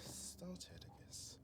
started, I guess.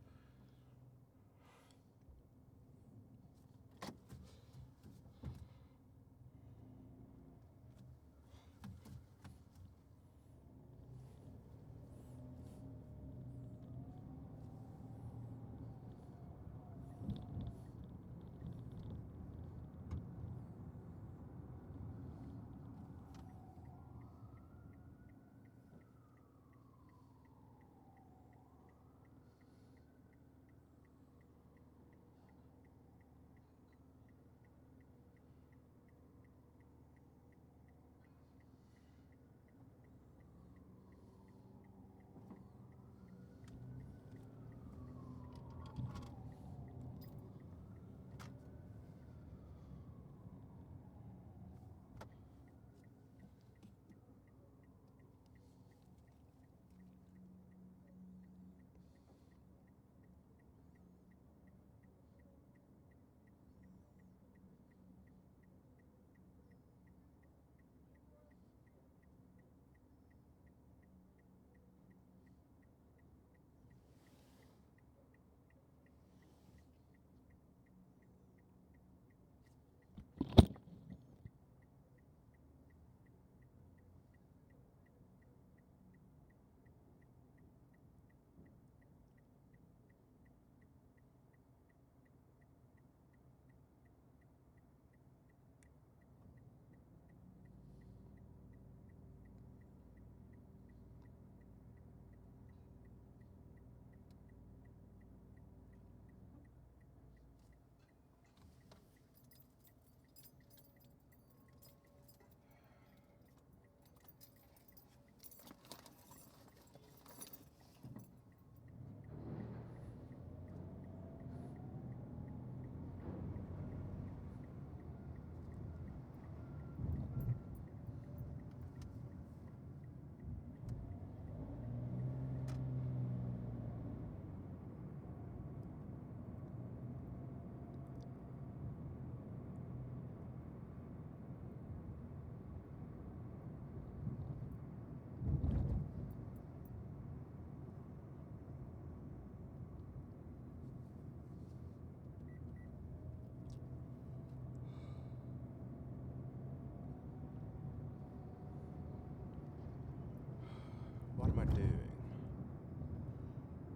What am I doing?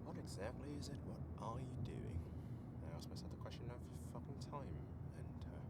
What exactly is it? What are you doing? I ask myself the question every fucking time, and motherfucker.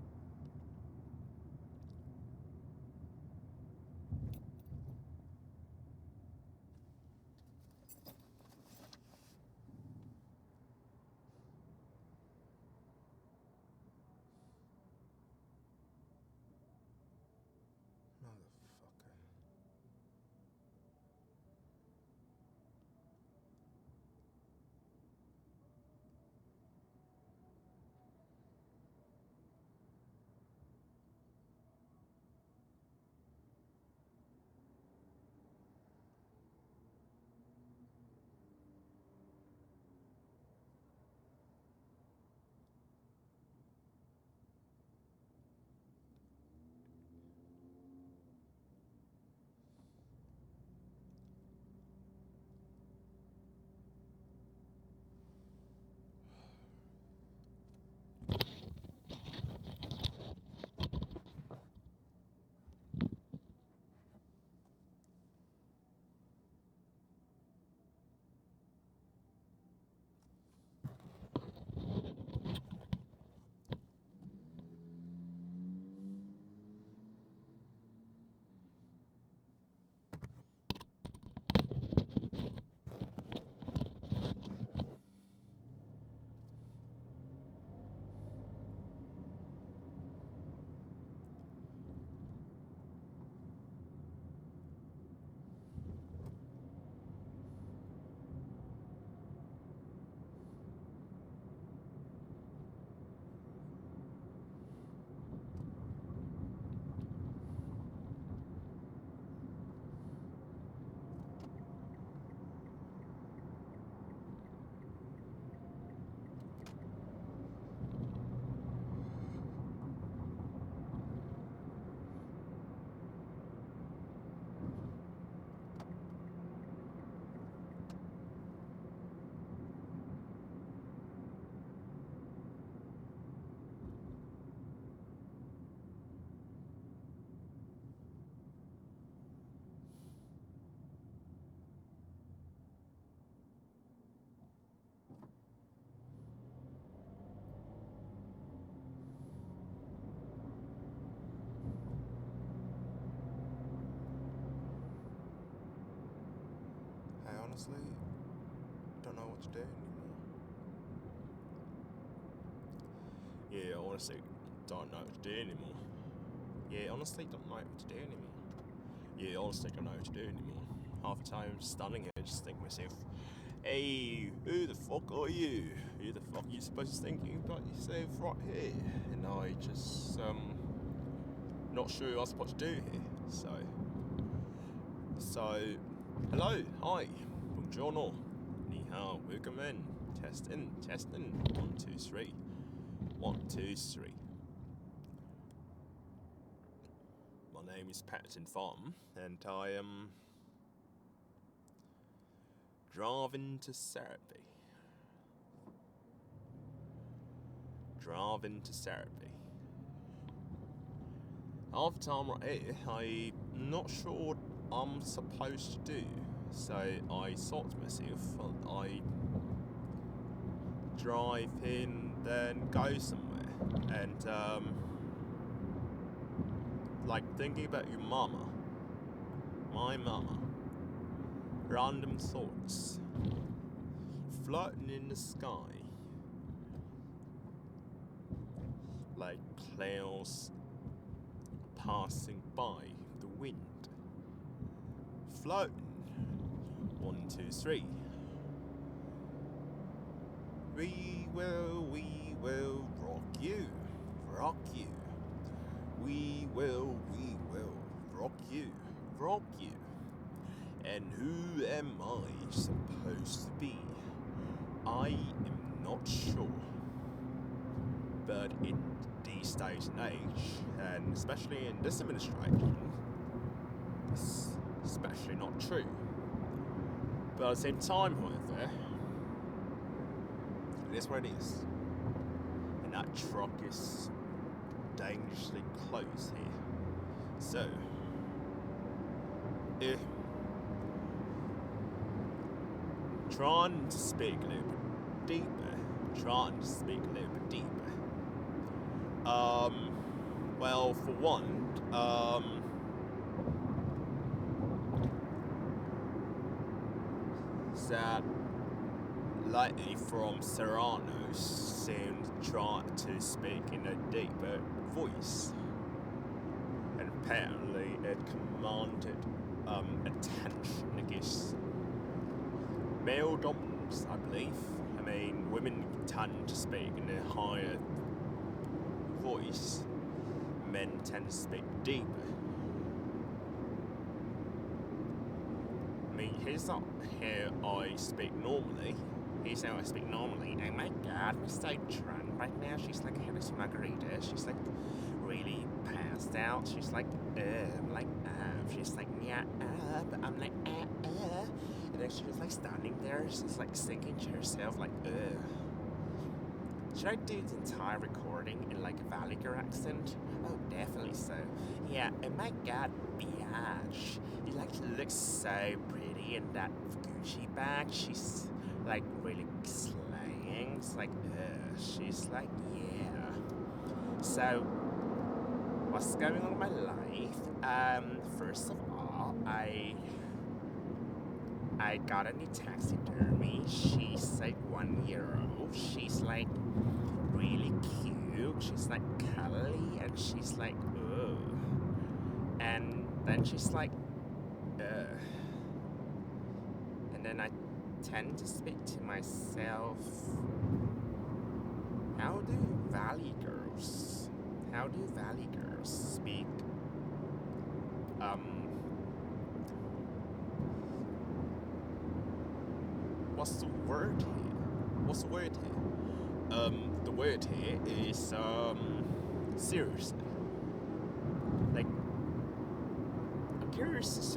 honestly don't know what to do anymore. Yeah, honestly don't know what to do anymore. Yeah, honestly don't know what to do anymore. Yeah, honestly don't know what to do anymore. Half the time I'm standing here just thinking to myself, hey, who the fuck are you? Who the fuck are you supposed to be thinking about yourself right here? And I just not sure what I'm supposed to do here. So hello, hi, buongiorno, ni hao, welcome in, testing, 1, 2, 3, 1, 2, 3. My name is Patton Farm, and I am driving to therapy. Half the time right here, I'm not sure what I'm supposed to do. So I thought to myself, I drive in, then go somewhere. And, like thinking about your mama. My mama. Random thoughts. Floating in the sky. Like clouds passing by the wind. Floating. 1, 2, 3. We will rock you. We will rock you. And who am I supposed to be? I am not sure. But in these days and age, and especially in this administration, it's especially not true. But at the same time, however, it is what it is. And that truck is dangerously close here. So, trying to speak a little bit deeper. Well, for one, that lady from Serrano's seemed trying to speak in a deeper voice. And apparently it commanded attention, I guess. Male dominance, I believe. I mean, women tend to speak in a higher voice. Men tend to speak deeper. I mean, here's not how I speak normally. Oh my god, we're so drunk right now. She's like having some margarita. She's like really passed out. She's like, I'm like, she's like, yeah, but I'm like, And then she was like standing there, she's like thinking to herself, like, should I do the entire recording in like a Valley Girl accent? Oh, definitely so. Yeah, oh my god, biatch. You like look so pretty in that Gucci bag. She's like really slaying. It's like, she's like, yeah. So, what's going on in my life? First of all, I got a new taxidermy. She's like 1 year old. She's like really cute. She's like cuddly, and she's like, ugh. And then she's like, ugh. And then I tend to speak to myself. How do Valley Girls speak? What's the word here? The word here is, seriously. Like, I'm curious as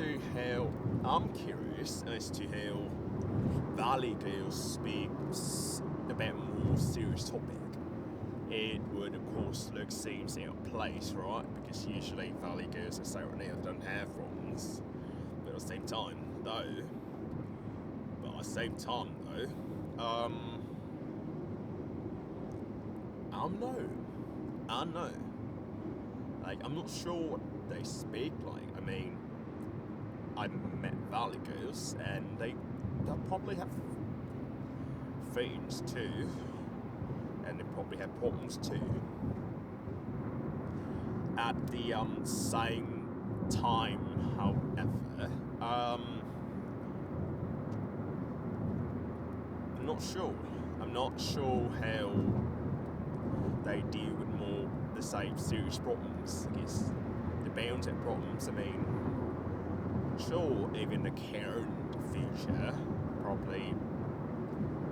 to how Valley Girls speaks about more serious topic. It would, of course, seems out of place, right? Because usually Valley Girls are so near don't have problems. But at the same time, though, I know. Like, I'm not sure what they speak like. I mean, I met Valley Girls, and they they'll probably have feelings too, and they probably have problems too. At the same time, however, I'm not sure. I'm not sure how they deal with more the same serious problems. I guess the bound at problems. I mean, sure, even the current future, probably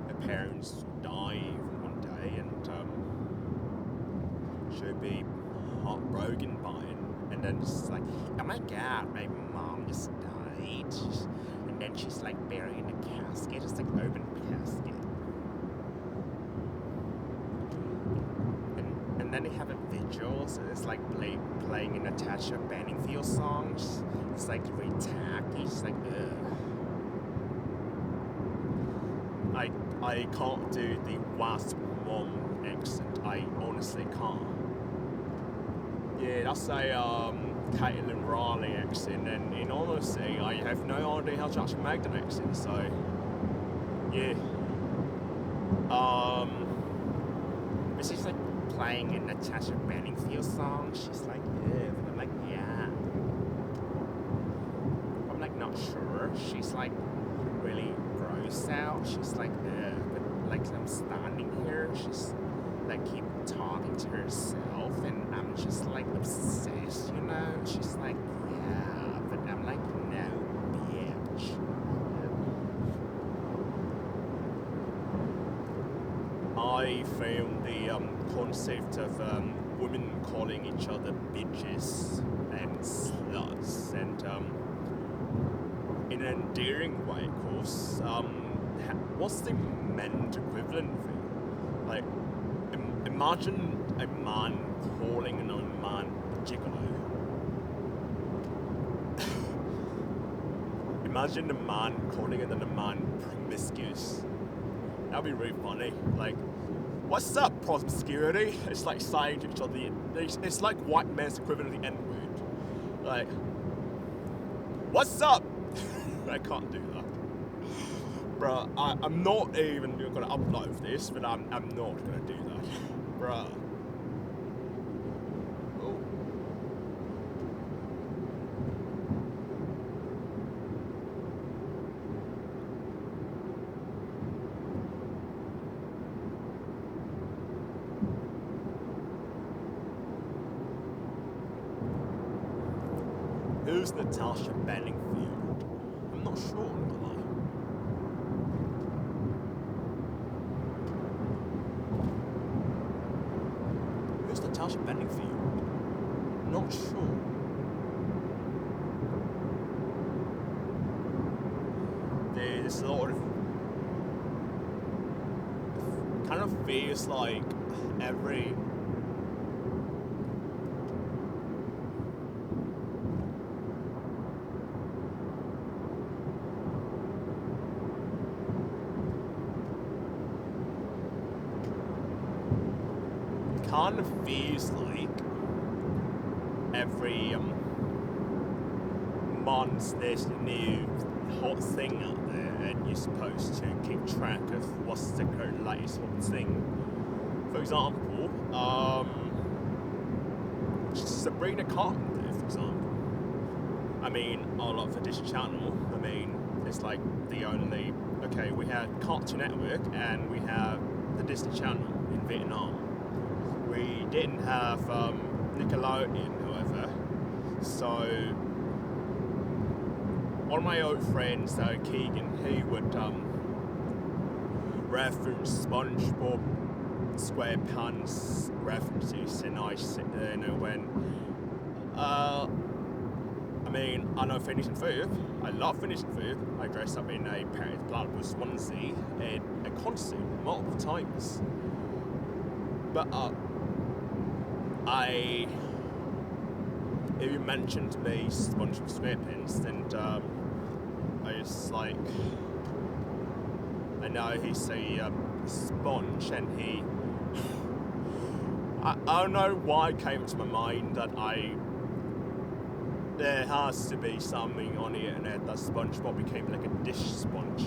the parents will die one day, and she'll be heartbroken by it, and then it's like, oh my god, my mom just died, and then she's like buried in a casket. It's like open casket. And then they have a vigil, so it's like playing a Natasha Bedingfield songs. It's like really tacky. It's like, ugh. I can't do the Wasp Mom accent. I honestly can't. Yeah, that's a Caitlin Riley accent, and in honesty, I have no idea how to actually make that accent. So, yeah. But she's like playing a Natasha Bedingfield song. She's like, yeah. I'm like, yeah. I'm like not sure. She's like really gross out. She's like, but like I'm standing here, she's like keep talking to herself, and I'm just like obsessed, you know? She's like, yeah, but I'm like, no, bitch. I found the concept of women calling each other bitches and sluts, and in an endearing way, of course. What's the men's equivalent thing? Like, imagine a man calling another man gigolo. Imagine a man calling another man promiscuous. That'd be really funny. Like, what's up, promiscuity? It's like saying to each other, it's like white man's equivalent of the N-word. Like, what's up? I can't do that. Bruh, I'm not even gonna upload this, but I'm not gonna do that. Bruh. Oh. Who's Natasha Bedingfield? I'm not sure. Natasha Bedingfield? Not sure. There's a lot of kind of feels like every kind of feels like every month there's a new hot thing out there, and you're supposed to keep track of what's the current latest hot thing. For example, Sabrina Carpenter, for example. I mean, I love the Disney Channel. I mean, it's like the only... Okay, we have Cartoon Network and we have the Disney Channel in Vietnam. We didn't have Nickelodeon, however. So, one of my old friends, Keegan, he would reference SpongeBob SquarePants references, and I sit there, you know, when I mean, I know Phineas and Ferb. I love Phineas and Ferb. I dressed up in a Paris Platypus onesie at a concert multiple times. But if you mentioned to me SpongeBob SquarePants, and I was like, I know he's a sponge, and he, I don't know why it came to my mind that there has to be something on the internet that SpongeBob became like a dish sponge.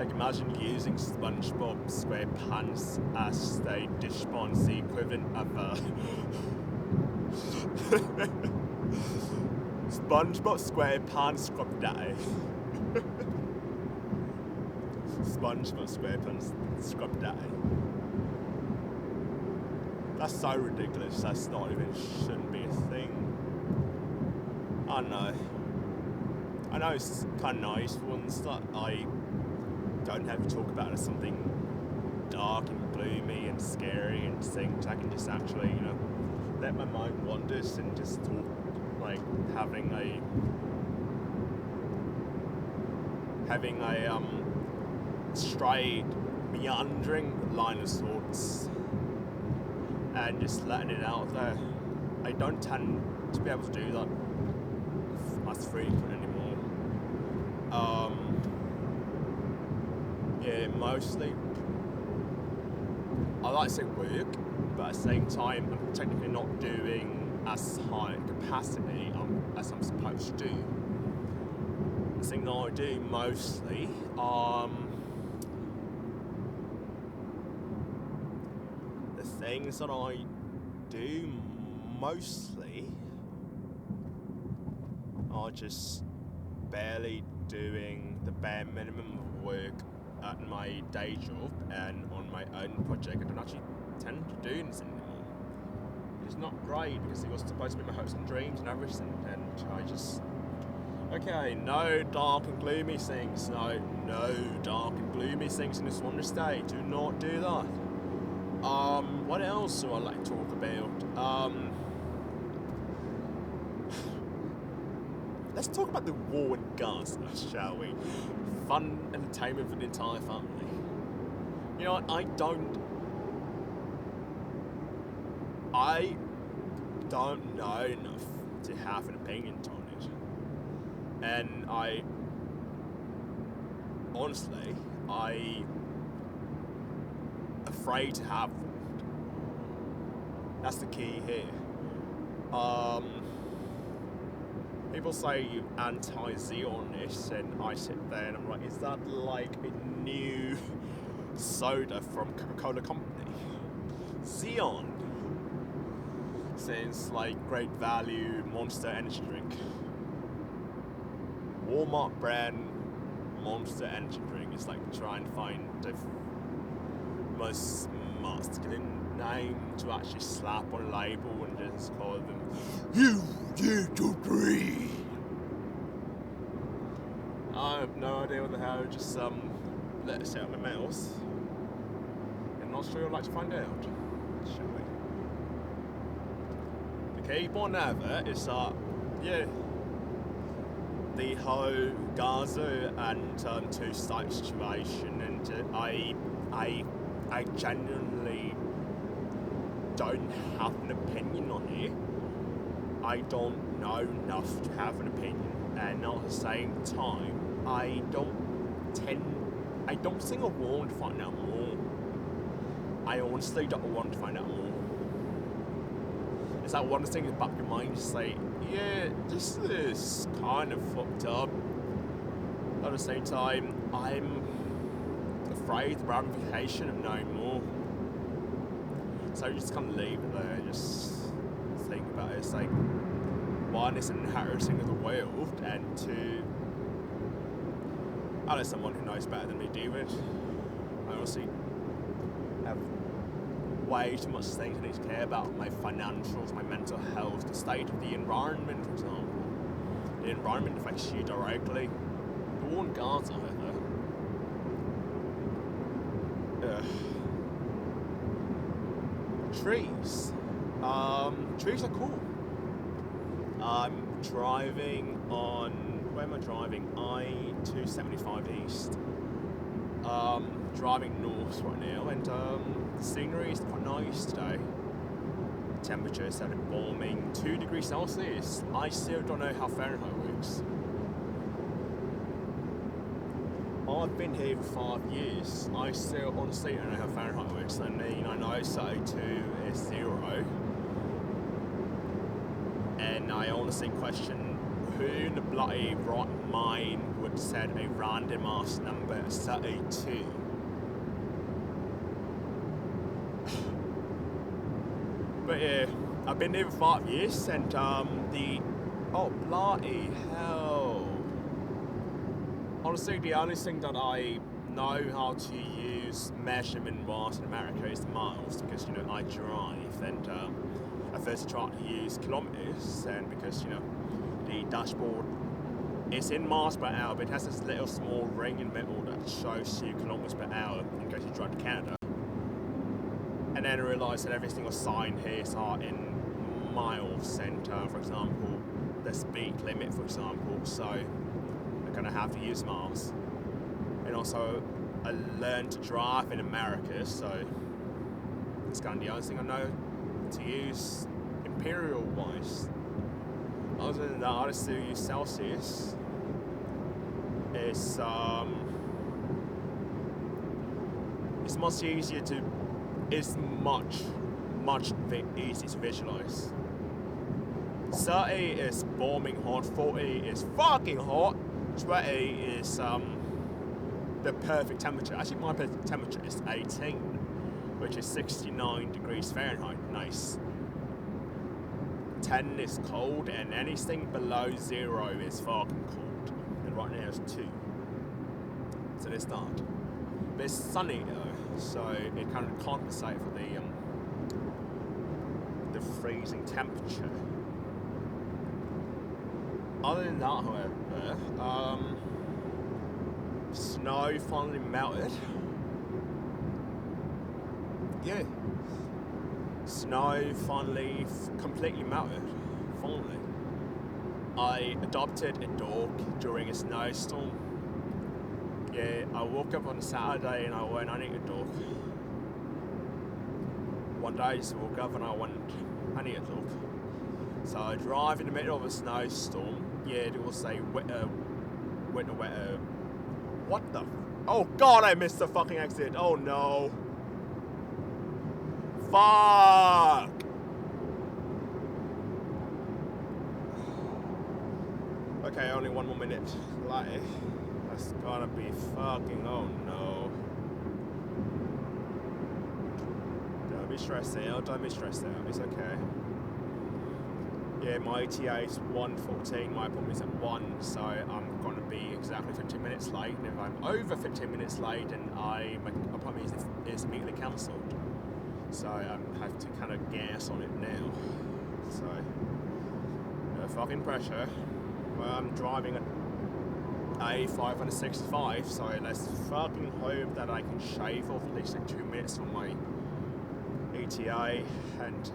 Like, imagine using SpongeBob SquarePants as the dishpan's the equivalent of SpongeBob SquarePants Scrub Daddy. SpongeBob SquarePants Scrub Daddy. That's so ridiculous. That's not even shouldn't be a thing. I know. I know it's kind of nice ones that I don't have to talk about as something dark and gloomy and scary and things. I can just actually, you know, let my mind wander and just talk, like having a straight, meandering line of thoughts and just letting it out there. I don't tend to be able to do that as frequent anymore. Yeah, mostly I like to say work, but at the same time I'm technically not doing as high capacity as I'm supposed to do. The thing that I do mostly, the things that I do mostly are just barely doing the bare minimum of work at my day job and on my own project. I don't actually tend to do this anymore. It's not great because it was supposed to be my hopes and dreams and everything, and I just... Okay, no dark and gloomy things. No dark and gloomy things in this one state. Do not do that. What else do I like to talk about? Let's talk about the war in Gaza, shall we? Fun entertainment for the entire family. You know what, I don't know enough to have an opinion on it. And honestly, I'm afraid to have one. That's the key here. People say you're anti-Zionist, and I sit there and I'm like, is that like a new soda from Coca-Cola Company? Zion. Since like great value Monster energy drink. Walmart brand Monster energy drink is like trying to find the most masculine name to actually slap on a label and just call them you to breathe. I have no idea what the hell, just let it sit out my mouth. And not sure I'd like to find out, shall we? The key point ever is that, yeah, the whole Gaza and two-state situation, and I genuinely don't have an opinion on it. I don't know enough to have an opinion, and at the same time, I don't think I want to find out more. I honestly don't want to find out more. It's that one thing in the back of your mind, just like, yeah, this is kind of fucked up. At the same time, I'm afraid the ramification of knowing more. So you just kind of leave it there, just think about it. It's like, one, it's an inheriting of the world, and two, I know someone who knows better than me do it. I also have way too much things I need to care about: my financials, my mental health, the state of the environment, for example. The environment affects you directly. The war in Gaza, however. Trees. Trees are cool. I'm driving on... Where am I driving? I-275 East. Driving north right now, and the scenery is quite nice today. Temperature is started warming, 2 degrees Celsius. I still don't know how Fahrenheit works. I've been here for 5 years. I still honestly don't know how Fahrenheit works. I mean, I know 32 is 0. And I honestly question who in the bloody right mind would set a random ass number 32. But yeah, I've been there for 5 years, and oh bloody hell! Honestly, the only thing that I know how to use measurement wise in America is miles, because you know I drive, and I first tried to use kilometers, and because you know the dashboard is in miles per hour, but it has this little small ring in the middle that shows you kilometers per hour in case you drive to Canada. And then I realised that every single sign here are in miles, and for example, the speed limit, for example, so I'm gonna have to use miles. And also, I learned to drive in America, so it's kind of the only thing I know to use imperial-wise. Other than that, I just do use Celsius. It's much easier to. It's much easier to visualize. 30 is bombing hot, 40 is fucking hot, 20 is the perfect temperature. Actually, my perfect temperature is 18, which is 69 degrees Fahrenheit. Nice. 10 is cold, and anything below 0 is fucking cold. And right now it's 2. So it's not. But it's sunny though, so it kind of compensates for the freezing temperature. Other than that, however, snow finally melted. Yeah, snow finally completely melted. Finally, I adopted a dog during a snowstorm. Yeah, I woke up on a Saturday and I went, I need a dog. One day I just woke up and I went, I need a dog. So I drive in the middle of a snowstorm. Yeah, it was a wetter. What the? Oh god, I missed the fucking exit. Oh no. Fuck. Okay, only 1 more minute. Like, that's gotta be fucking, oh no. Don't be stressed out, it's okay. Yeah, my ETA is 1:14, my appointment's at 1, so I'm gonna be exactly 15 minutes late, and if I'm over 15 minutes late, then my appointment is immediately cancelled. So I have to kind of gas on it now. So, no fucking pressure. Well, I'm driving at A565, so let's fucking hope that I can shave off at least like 2 minutes from my ETA, and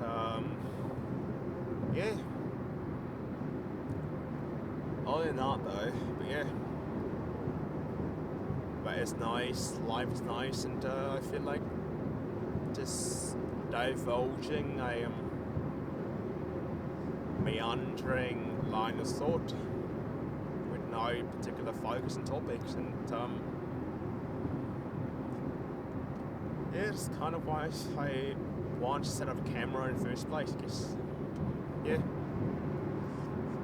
yeah. Other than that though, but yeah. But it's nice, life is nice, and I feel like just divulging a meandering line of thought with no particular focus and topics, and yeah, it's kind of why I wanted to set up a camera in the first place, because yeah,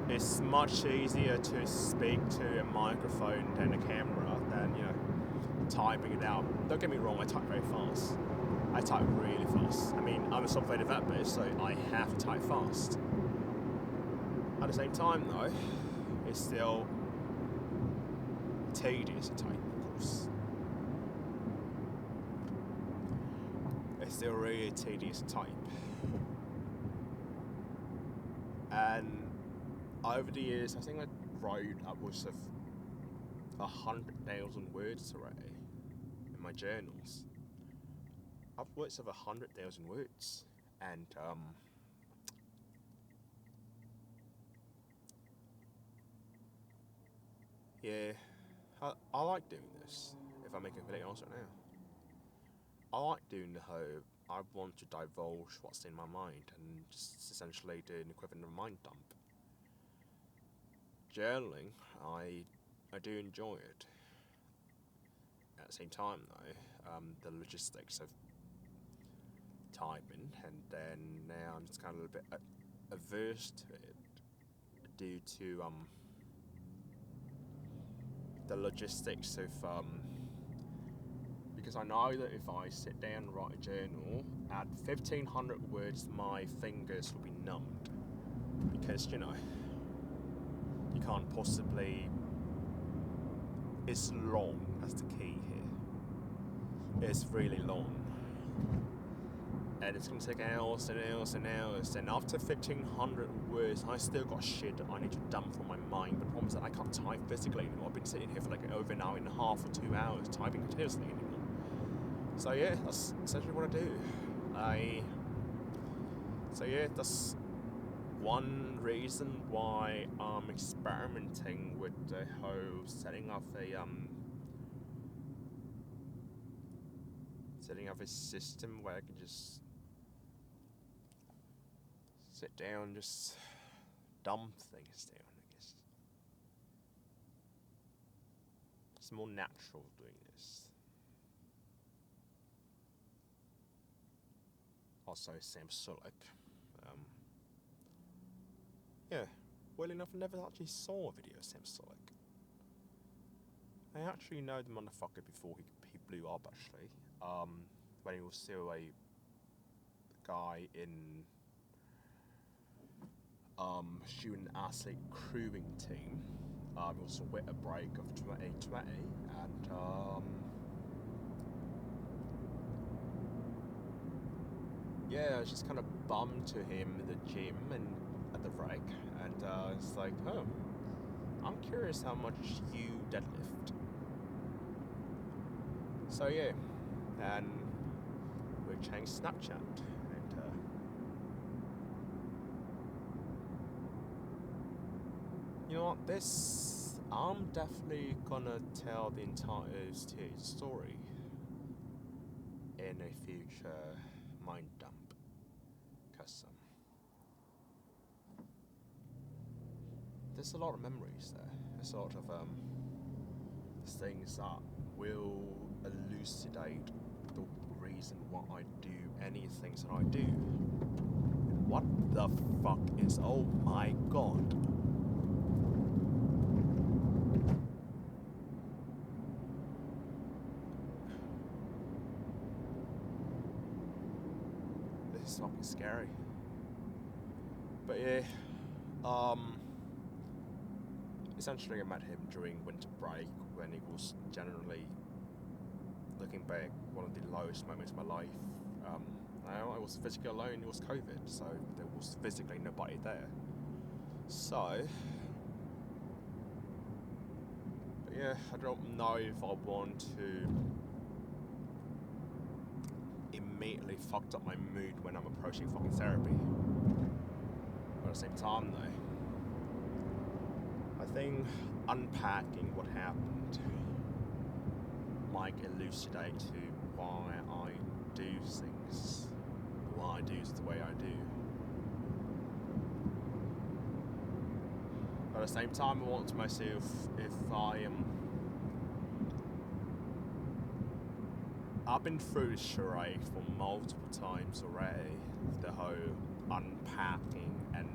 it's much easier to speak to a microphone than a camera than, you know, typing it out. Don't get me wrong, I type very fast. I type really fast. I mean, I'm a software developer, so I have to type fast. At the same time, though, it's still tedious to type, of course. It's still really tedious to type. And over the years, I think I wrote upwards of 100,000 words already in my journals. Upwards of 100,000 words, and yeah, I like doing this. If I'm making a completely honest right now, I like doing the whole. I want to divulge what's in my mind, and just essentially do an equivalent of a mind dump. Journaling, I do enjoy it. At the same time, though, the logistics of typing, and then now I'm just kind of a little bit averse to it due to the logistics of because I know that if I sit down and write a journal at 1,500 words, my fingers will be numbed because you can't possibly. It's long. That's the key here. It's really long. And it's going to take hours and hours and hours. And after 1,500 words, I still got shit that I need to dump from my mind. But the problem is that I can't type physically anymore. I've been sitting here for like over an hour and a half or 2 hours typing continuously anymore. So yeah, that's essentially what I do. So yeah, that's one reason why I'm experimenting with the whole setting up a system where I can just sit down and just dump things down, I guess. It's more natural doing this. Also, Sam Sulek. Yeah, well enough, I never actually saw a video of Sam Sulek. I actually know the motherfucker before he blew up, actually. When he was still a guy in shooting athlete crewing team. He was with a break of 2020, and yeah, I was just kind of bummed to him in the gym and at the break, and it's like, oh, I'm curious how much you deadlift. So yeah, and we changed Snapchat, and you know what, this, I'm definitely gonna tell the entire story in a future mind dump, because there's a lot of memories there. There's a lot of things that will elucidate the reason why I do any things that I do. What the fuck is, oh my god. This is fucking scary. But yeah, essentially I met him during winter break when it was generally, looking back, one of the lowest moments of my life. I was physically alone, it was COVID, so there was physically nobody there. So, but yeah, I don't know if I want to immediately fucked up my mood when I'm approaching fucking therapy. But at the same time though, I think unpacking what happened might elucidate to why I do things, why I do the way I do. But at the same time, I want to myself, if I am... I've been through this charade for multiple times already, the whole unpacking and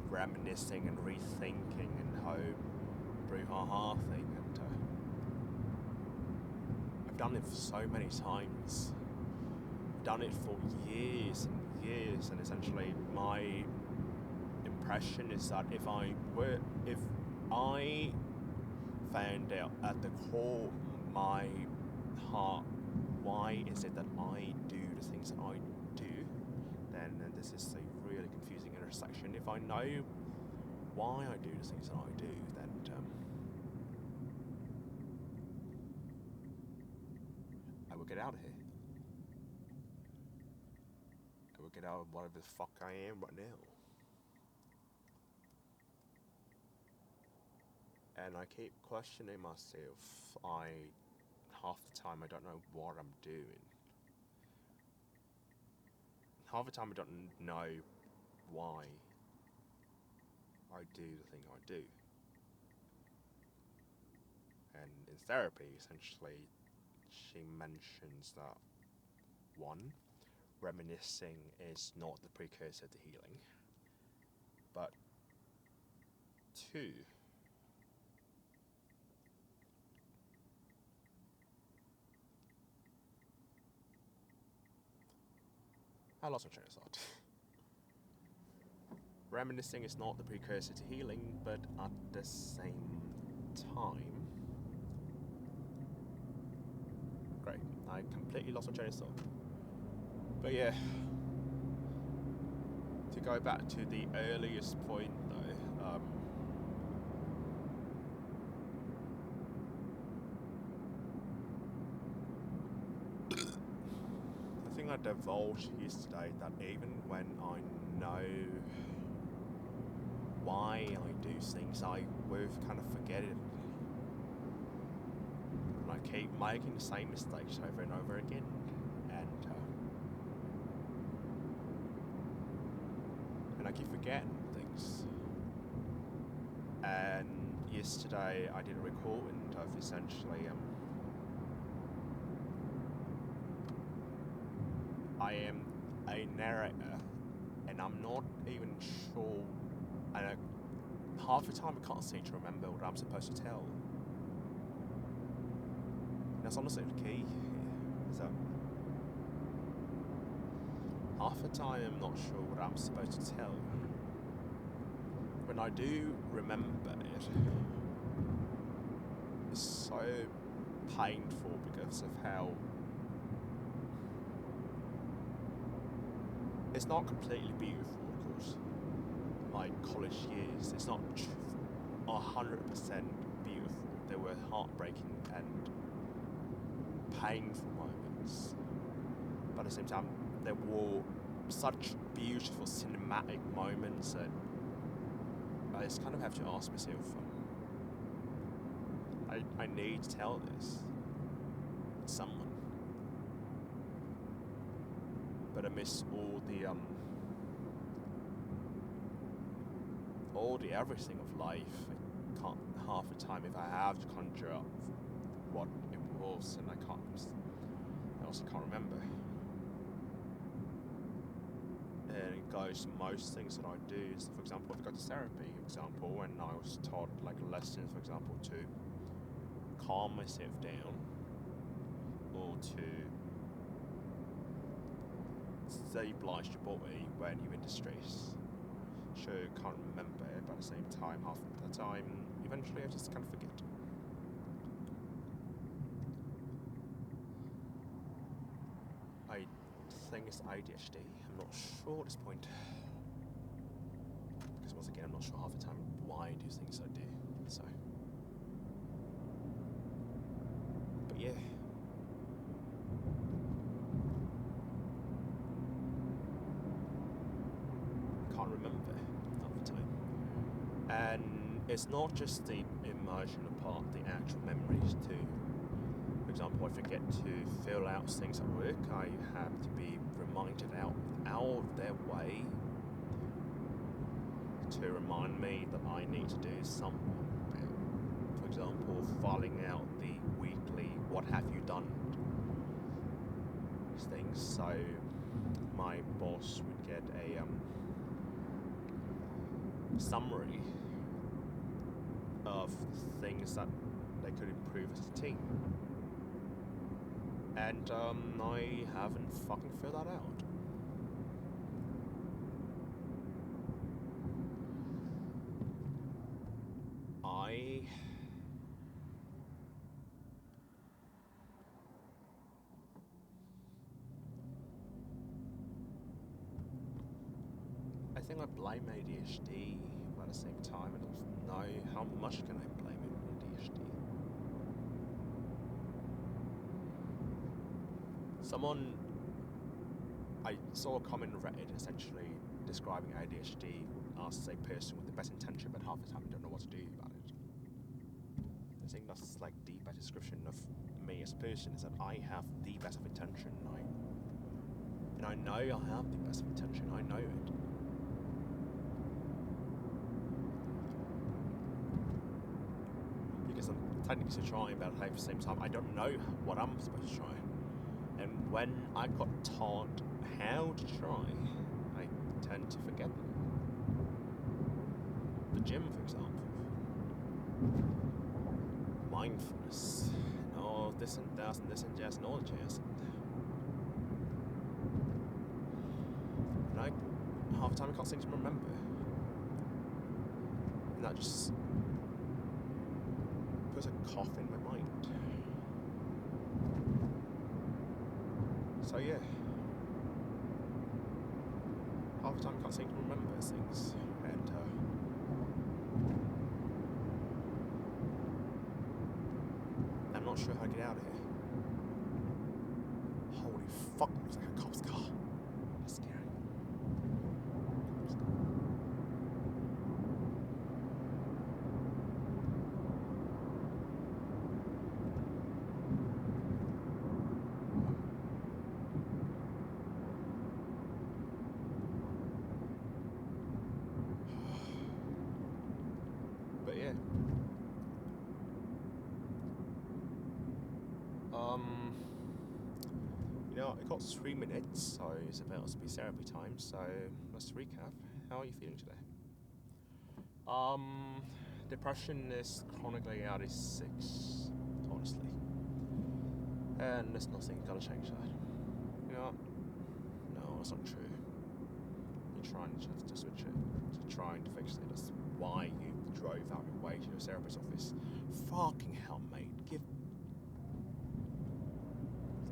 reminiscing and rethinking and whole brouhaha thing, and I've done it for so many times. I've done it for years and years, and essentially my impression is that if I found out at the core my heart why is it that I do the things that I do, then this is a really confusing intersection. If I know why I do the things that I do, then I will get out of here. I will get out of whatever the fuck I am right now. And I keep questioning myself. Half the time I don't know what I'm doing. Half the time I don't know why I do the thing I do. And in therapy, essentially, she mentions that 1, reminiscing is not the precursor to healing. But 2, I lost my train of thought. Reminiscing is not the precursor to healing, but at the same time... Great, I completely lost my train of thought. But yeah, to go back to the earliest point though, I think I divulged yesterday that even when I know why I do things, I will kind of forget it. And I keep making the same mistakes over and over again. And I keep forgetting things. And yesterday I did a recording of essentially I am a narrator and I'm not even sure, and half the time I can't seem to remember what I'm supposed to tell. And that's honestly the key here. So half the time I'm not sure what I'm supposed to tell. When I do remember it, it's so painful because of how it's not completely beautiful, of course. My college years, it's not 100% beautiful. There were heartbreaking and painful moments, but at the same time, there were such beautiful cinematic moments that I just kind of have to ask myself, I need to tell this to someone. But amidst all the everything of life, I can't, half the time if I have to conjure up what it was, and I also can't remember. And it goes to most things that I do. So for example, if I go to therapy, for example, when I was taught like lessons, for example, to calm myself down, or to stabilize your body when you're in distress. Sure, can't remember it, but at the same time, half the time, eventually I just kind of forget. I think it's ADHD. I'm not sure at this point. Because once again, I'm not sure half the time why I do things I do. So. But yeah. Can't remember half the time. And it's not just the emotional part, the actual memories too. For example, I forget to fill out things at work. I have to be reminded out of their way to remind me that I need to do something. For example, filing out the weekly "What have you done?" things. So my boss would get a summary of things that they could improve as a team. And I haven't fucking filled that out. I think I blame ADHD, but at the same time I don't know how much can I blame ADHD. I saw a comment on Reddit essentially describing ADHD as a person with the best intention, but half the time I don't know what to do about it. I think that's like the best description of me as a person, is that I have the best of intention, and I know I have the best of intention, I know it. Because I'm technically trying, but at the same time I don't know what I'm supposed to try. And when I got taught how to try, I tend to forget them. The gym, for example. Mindfulness. And all this and that and this and jazz and all jazz. know, half the time I can't seem to remember. And that just puts a cough in my mind. So yeah, half the time I can't seem to remember things, and I'm not sure how to get out of here. Holy fuck, looks like a cop's car. That's scary. But yeah. You know, I got 3 minutes, so it's about to be therapy time, so let's recap. How are you feeling today? Depression is chronically out of 6, honestly. And there's nothing gonna change that. You know what? No, that's not true. You're trying to switch it. You're trying to fix it. That's why you drove out your way to your therapist's office. Fucking hell, mate.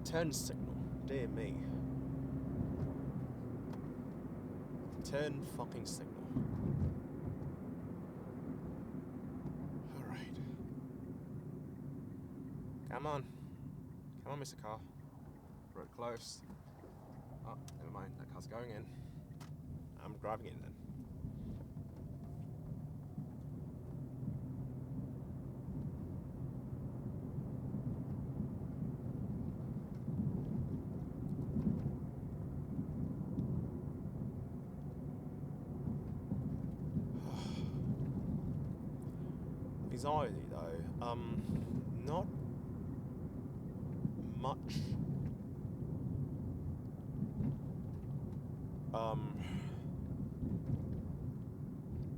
Turn signal. Dear me. Turn fucking signal. Alright. Come on. Come on, Mr. Car. Road close. Oh, never mind. That car's going in. I'm driving in then. Anxiety though, not much.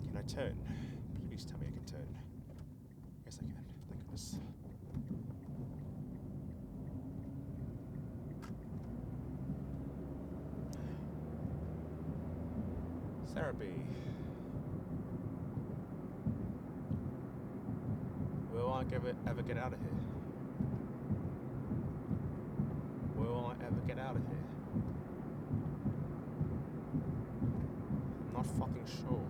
Can I turn? Please tell me I can turn. Yes, I can. Thank goodness. Therapy. Will I ever get out of here? Will I ever get out of here? I'm not fucking sure.